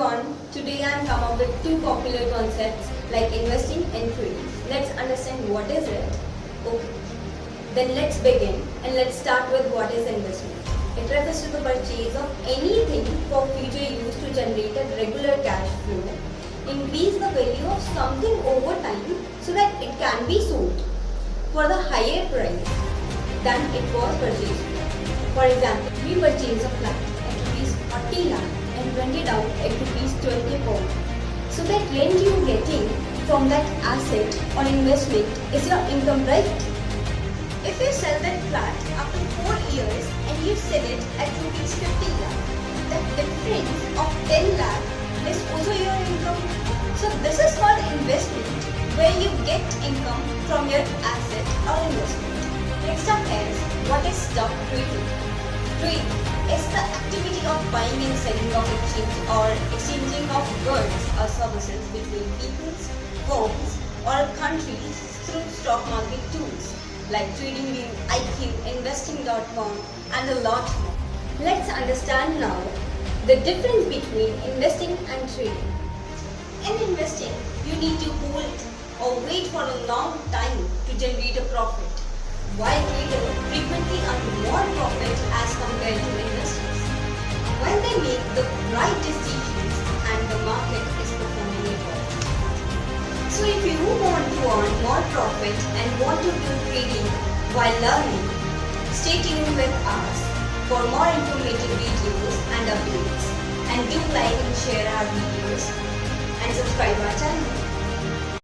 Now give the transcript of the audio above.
everyone, today I am come up with two popular concepts like investing and trading. Let's understand what is it. Okay, then let's begin and let's start with what is investment. It refers to the purchase of anything for future use to generate a regular cash flow, increase the value of something over time so that it can be sold for the higher price than it was purchased. For example, we purchase a flat at rupees 40 lakh and rent it out at rupees 20 per month. So that rent you are getting from that asset or investment is your income, right? If you sell that flat after 4 years and you sell it at rupees 50 lakh, the difference of 10 lakh is also your income. So this is called investment, where you get income from your asset or investment. Next up is what is stock trading. Trading is the activity of buying and selling of exchange or exchanging of goods or services between peoples, firms or countries through stock market tools like TradingView, IQ, Investing.com and a lot more. Let's understand now the difference between investing and trading. In investing, you need to hold or wait for a long time to generate a profit, while traders frequently earn more profit as compared to investors when they make the right decisions and the market is performing well. So if you want to earn more profit and want to do trading while learning, stay tuned with us for more informative videos and updates, and do like and share our videos and subscribe our channel.